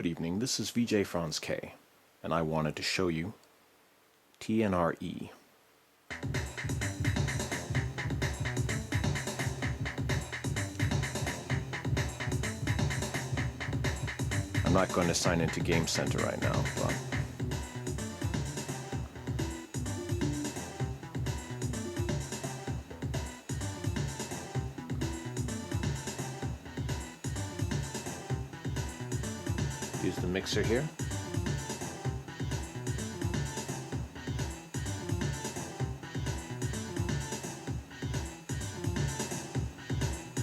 Good evening, this is VJ Franz K, and I wanted to show you TNR-e. I'm not going to sign into Game Center right now, but use the mixer here.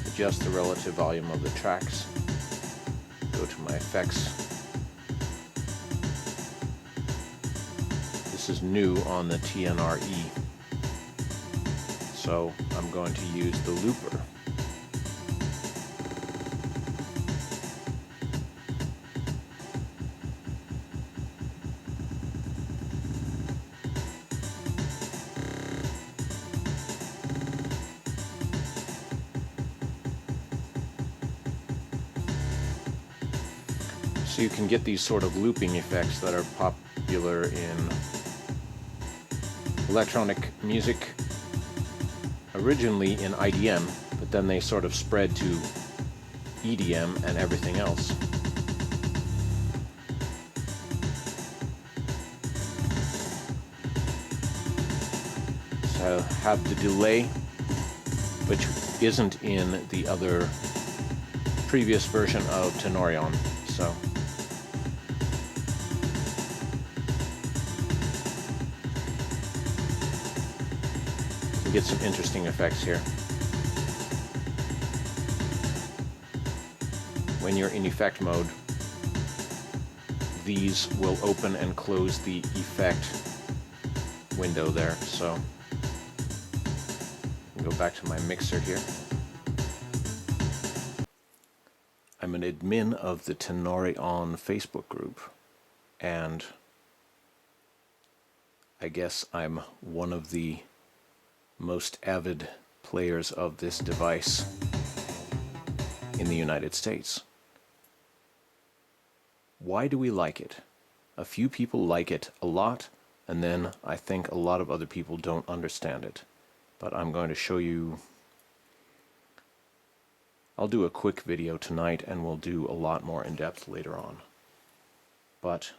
Adjust the relative volume of the tracks. Go to my effects. This is new on the TNR-e, so I'm going to use the looper. So you can get these sort of looping effects that are popular in electronic music, originally in IDM, but then they sort of spread to EDM and everything else. So have the delay, which isn't in the other previous version of Tenori-On. So get some interesting effects here. When you're in effect mode, these will open and close the effect window there. So I'll go back to my mixer here. I'm an admin of the Tenori-On Facebook group, and I guess I'm one of the most avid players of this device in the United States. Why do we like it? A few people like it a lot, and then I think a lot of other people don't understand it. But I'm going to show you. I'll do a quick video tonight, and we'll do a lot more in depth later on. But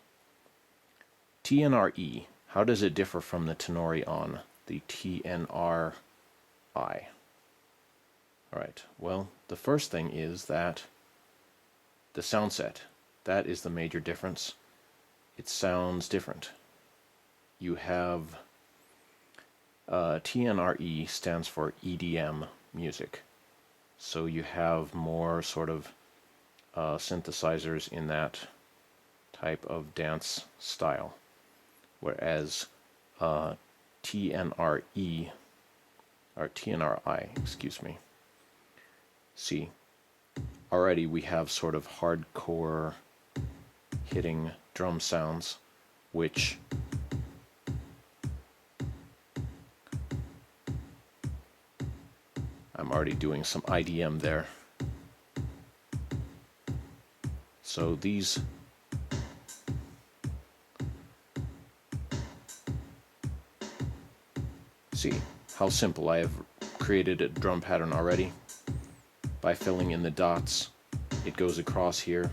TNR-e, how does it differ from the Tenori-On? The TNR-i. Alright, well, the first thing is that the sound set. That is the major difference. It sounds different. You have TNR-e stands for EDM music. So you have more sort of synthesizers in that type of dance style. Whereas TNR-e, or TNR-i, excuse me. See, already we have sort of hardcore hitting drum sounds, which I'm already doing some IDM there. So these see how simple. I have created a drum pattern already by filling in the dots. It goes across here.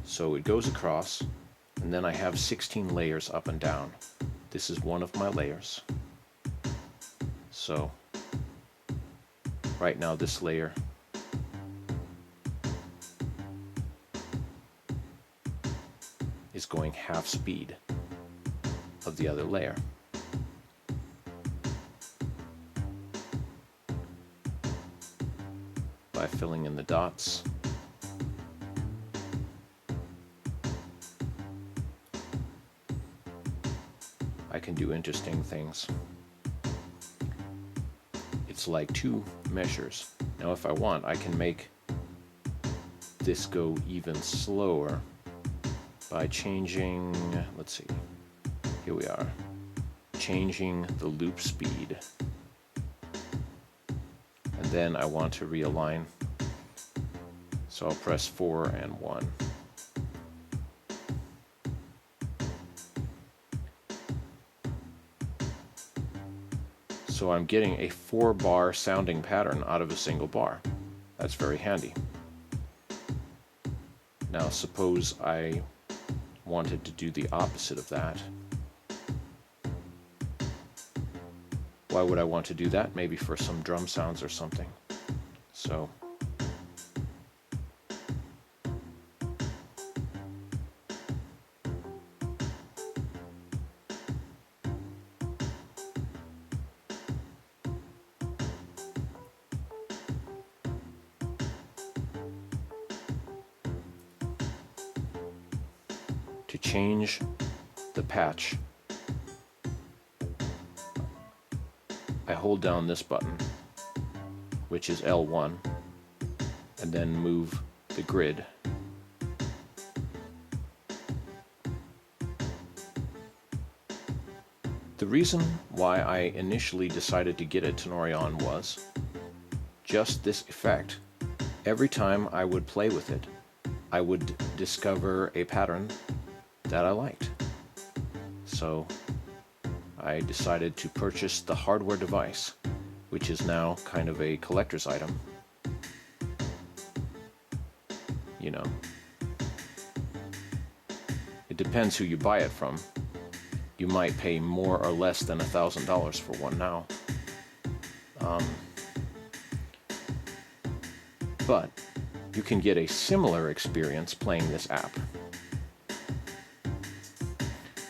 So it goes across, and then I have 16 layers up and down. This is one of my layers. So right now this layer is going half speed of the other layer. By filling in the dots, I can do interesting things. It's like two measures. Now if I want, I can make this go even slower by changing, let's see, here we are, changing the loop speed. And then I want to realign. So I'll press 4 and 1. So I'm getting a 4-bar sounding pattern out of a single bar. That's very handy. Now suppose I wanted to do the opposite of that. Why would I want to do that? Maybe for some drum sounds or something. So to change the patch, I hold down this button, which is L1, and then move the grid. The reason why I initially decided to get a Tenori-On was just this effect. Every time I would play with it, I would discover a pattern that I liked. So I decided to purchase the hardware device, which is now kind of a collector's item. You know, it depends who you buy it from. You might pay more or less than $1,000 for one now. But you can get a similar experience playing this app.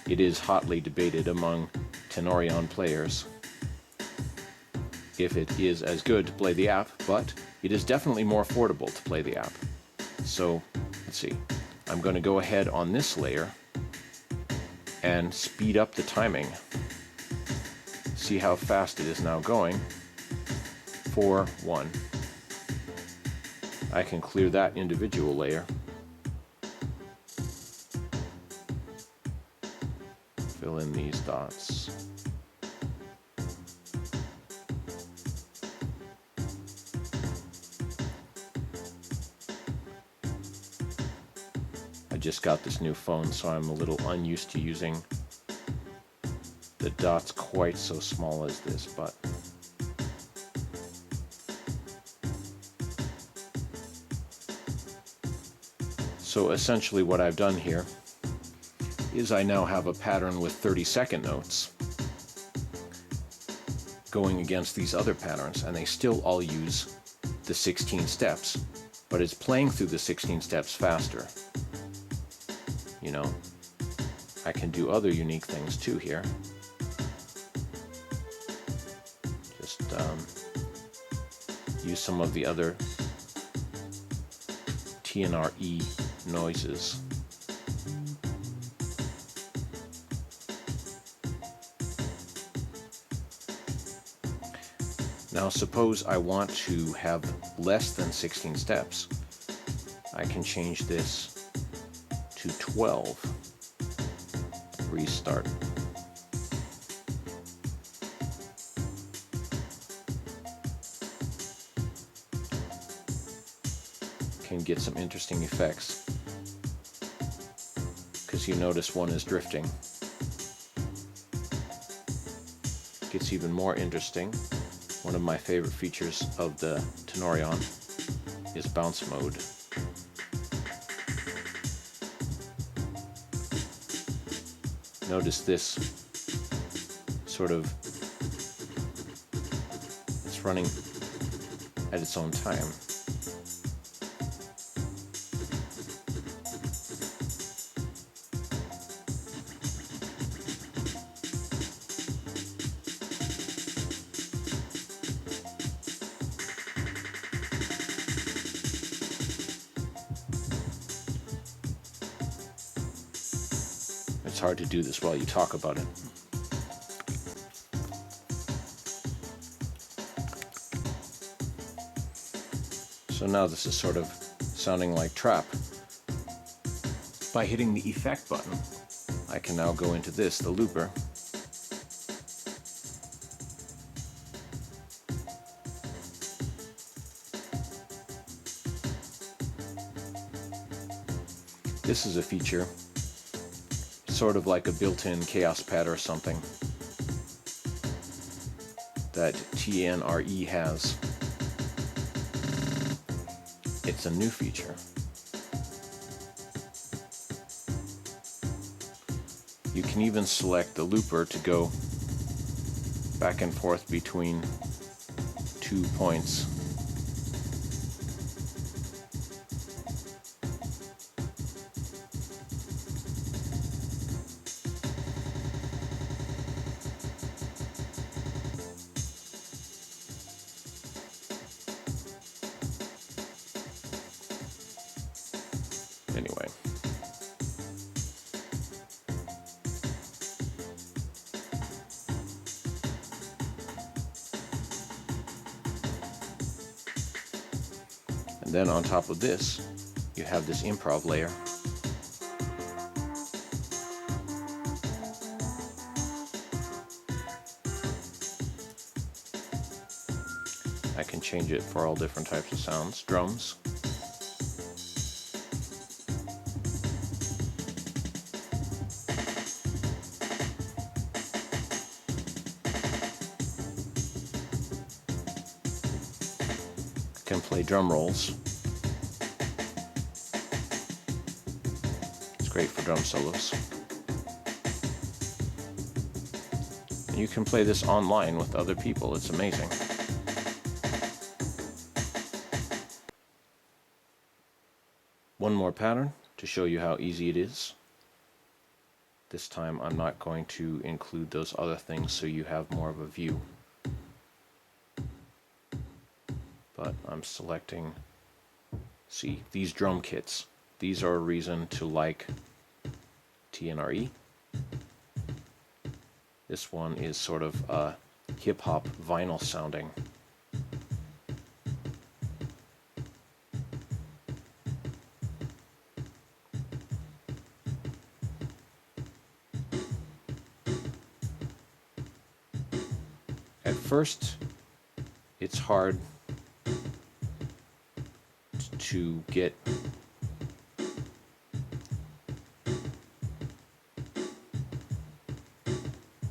It is hotly debated among Tenori-On players if it is as good to play the app, but it is definitely more affordable to play the app. So, let's see. I'm going to go ahead on this layer and speed up the timing. See how fast it is now going. 4, 1. I can clear that individual layer. Fill in these dots. I just got this new phone, so I'm a little unused to using the dots quite so small as this, but so essentially what I've done here is I now have a pattern with 30-second notes going against these other patterns, and they still all use the 16 steps, but it's playing through the 16 steps faster. You know, I can do other unique things too here. Just use some of the other TNR-e noises. Now suppose I want to have less than 16 steps. I can change this to 12. Restart. Can get some interesting effects, because you notice one is drifting. Gets even more interesting. One of my favorite features of the Tenori-On is bounce mode. Notice this sort of, it's running at its own time. It's hard to do this while you talk about it. So now this is sort of sounding like trap. By hitting the effect button, I can now go into this, the looper, This is a feature, sort of like a built-in chaos pad or something, that TNR-e has. It's a new feature. You can even select the looper to go back and forth between 2 points. Anyway. And then on top of this, you have this improv layer. I can change it for all different types of sounds. Drums. I can play drum rolls. It's great for drum solos. And you can play this online with other people. It's amazing. One more pattern to show you how easy it is. This time I'm not going to include those other things so you have more of a view. But I'm selecting, see, these drum kits. These are a reason to like TNR-e. This one is sort of hip-hop vinyl sounding. At first, it's hard to get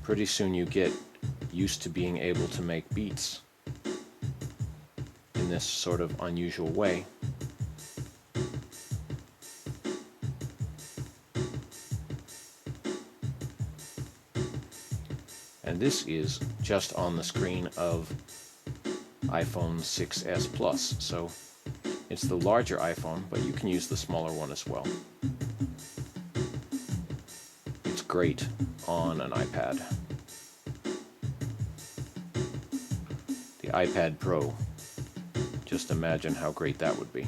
pretty soon you get used to being able to make beats in this sort of unusual way. And this is just on the screen of iPhone 6s Plus, so it's the larger iPhone, but you can use the smaller one as well. It's great on an iPad. The iPad Pro, just imagine how great that would be.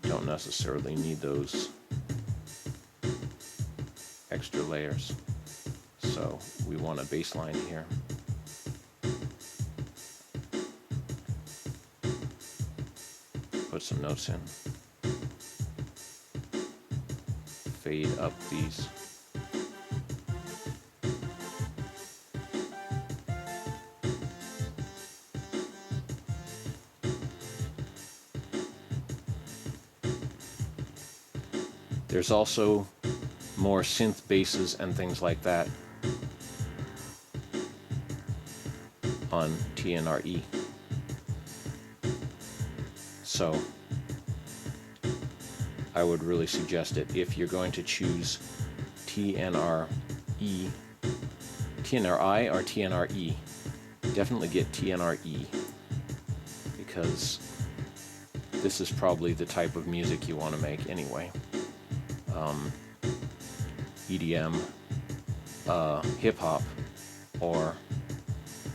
Don't necessarily need those extra layers. So we want a bass line here. Put some notes in. Fade up these. There's also more synth basses and things like that on TNR-e. So I would really suggest it if you're going to choose TNR-e, TNR-i or TNR-e. Definitely get TNR-e because this is probably the type of music you want to make anyway. EDM, hip-hop, or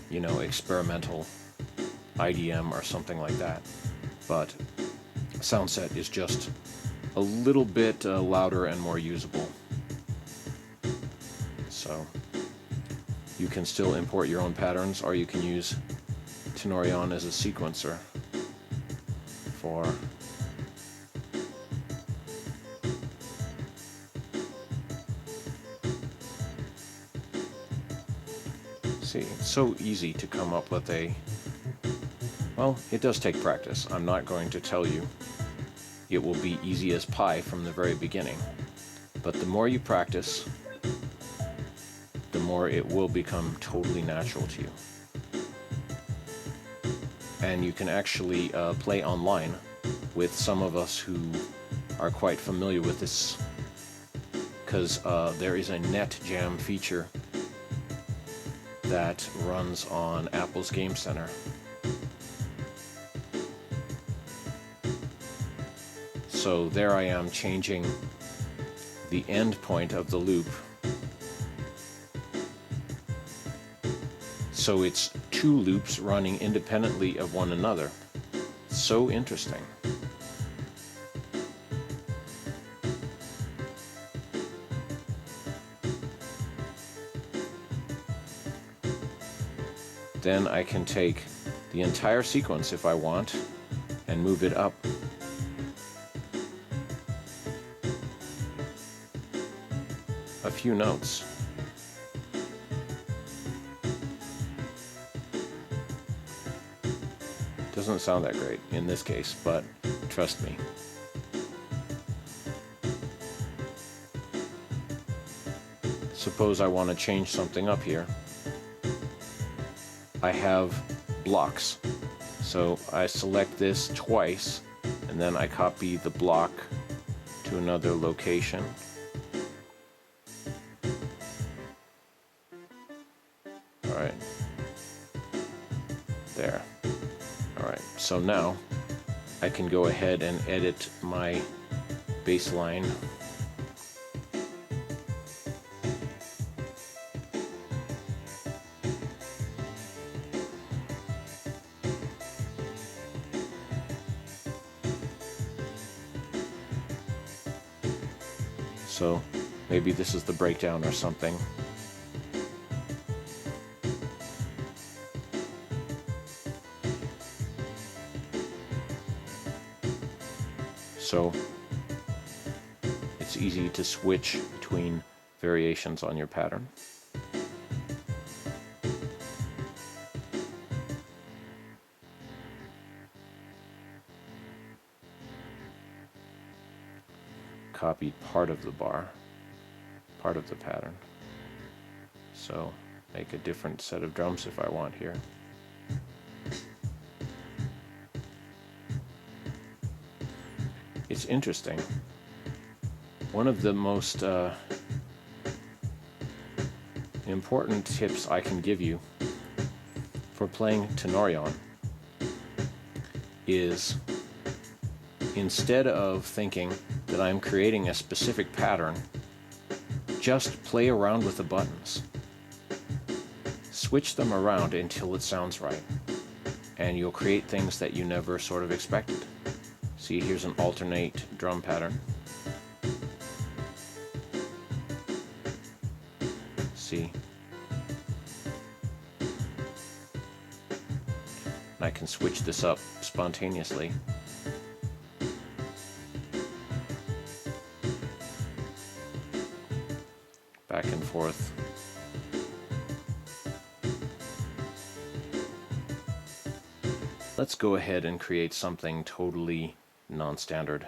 you know, experimental IDM or something like that. But Soundset is just a little bit louder and more usable. So you can still import your own patterns, or you can use Tenori-On as a sequencer for see, it's so easy to come up with a Well, it does take practice. I'm not going to tell you it will be easy as pie from the very beginning. But the more you practice, the more it will become totally natural to you. And you can actually play online with some of us who are quite familiar with this, because there is a net jam feature that runs on Apple's Game Center. So there I am changing the end point of the loop. So it's two loops running independently of one another. So interesting. Then I can take the entire sequence if I want and move it up. A few notes. Doesn't sound that great in this case, but trust me. Suppose I want to change something up here. I have blocks. So I select this twice, and then I copy the block to another location. Alright. There. Alright, so now I can go ahead and edit my bass line. So maybe this is the breakdown or something. So it's easy to switch between variations on your pattern. Copied part of the bar, part of the pattern. So make a different set of drums if I want here. It's interesting. One of the most important tips I can give you for playing Tenori-On is, instead of thinking that I'm creating a specific pattern, just play around with the buttons. Switch them around until it sounds right, and you'll create things that you never sort of expected. See, here's an alternate drum pattern. See? And I can switch this up spontaneously. Back and forth. Let's go ahead and create something totally non-standard,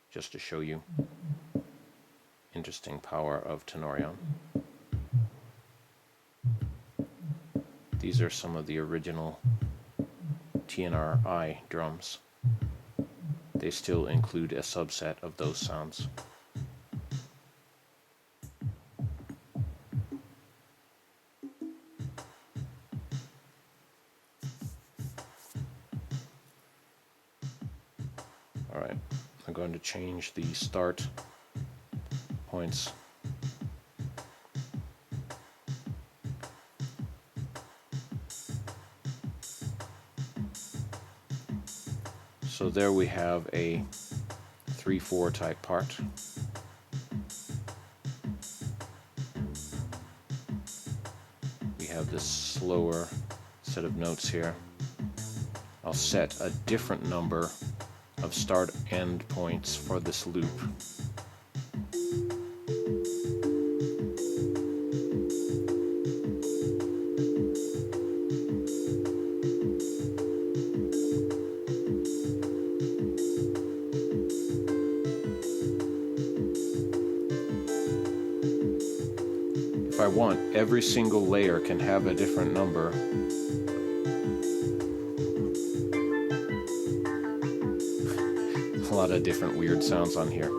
just to show you interesting power of Tenori-On. These are some of the original TNR-e drums. They still include a subset of those sounds. Alright, I'm going to change the start points. So there we have a 3/4 type part. We have this slower set of notes here. I'll set a different number of start-end points for this loop. I want, every single layer can have a different number. A lot of different weird sounds on here.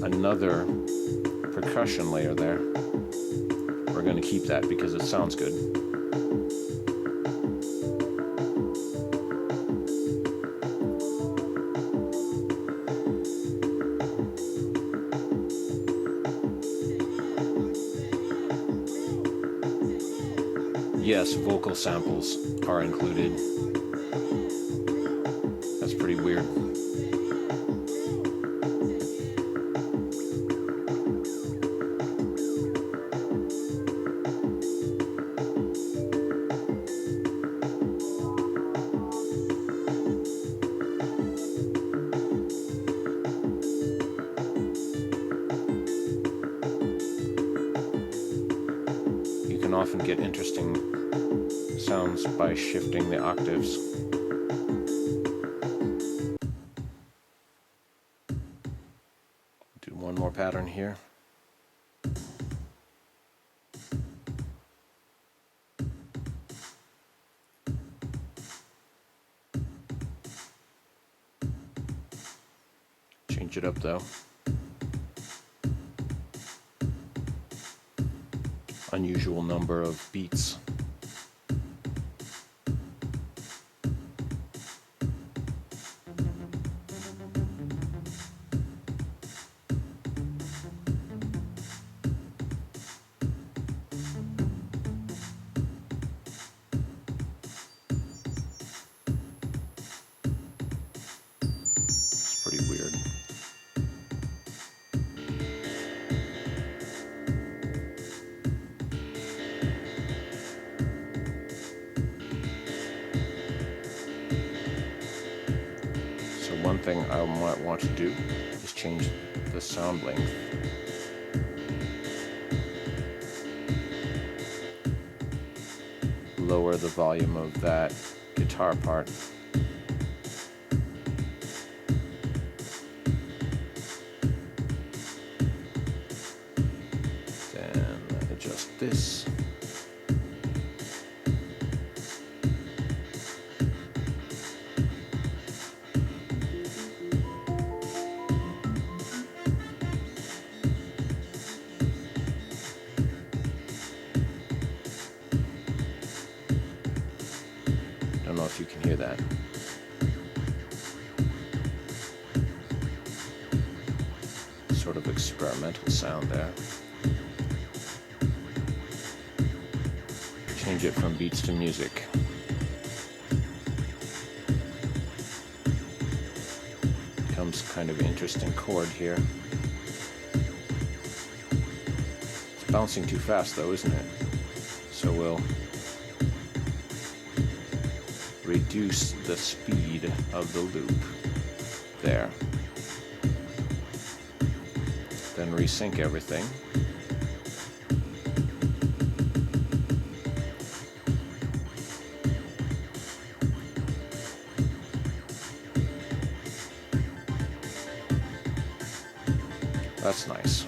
Another percussion layer there. We're going to keep that because it sounds good. Yes, vocal samples are included. That's pretty weird. You can often get interesting sounds by shifting the octaves. Do one more pattern here. Change it up though. Unusual number of beats. It's pretty weird. One thing I might want to do is change the sound length. Lower the volume of that guitar part. Then adjust this. I don't know if you can hear that. Sort of experimental sound there. Change it from beats to music. Becomes kind of interesting chord here. It's bouncing too fast though, isn't it? So we'll reduce the speed of the loop there. Then resync everything. That's nice.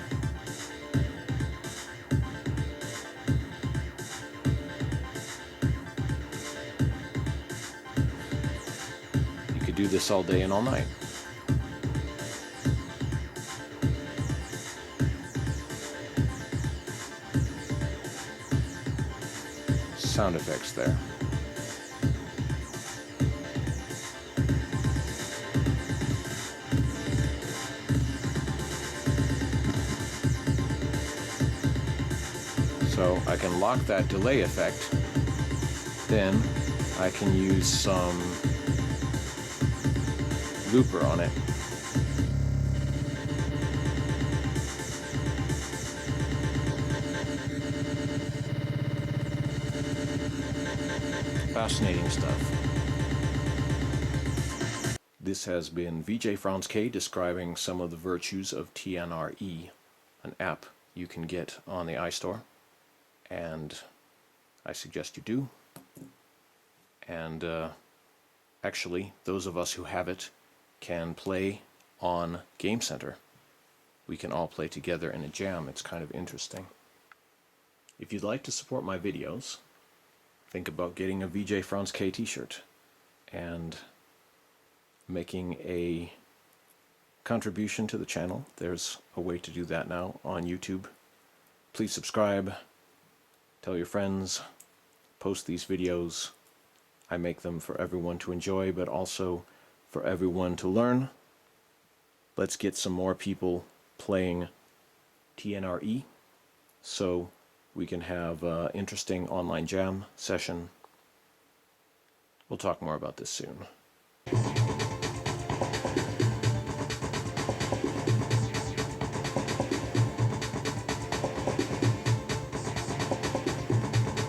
Do this all day and all night. Sound effects there. So I can lock that delay effect. Then I can use some looper on it. Fascinating stuff. This has been VJ Franz K describing some of the virtues of TNR-e, an app you can get on the iStore, and I suggest you do. And actually, those of us who have it can play on Game Center. we can all play together in a jam. It's kind of interesting. If you'd like to support my videos, think about getting a VJ Franz K t-shirt and making a contribution to the channel. There's a way to do that now on YouTube. Please subscribe, tell your friends, post these videos. I make them for everyone to enjoy, but also for everyone to learn. Let's get some more people playing TNR-e so we can have an interesting online jam session. We'll talk more about this soon.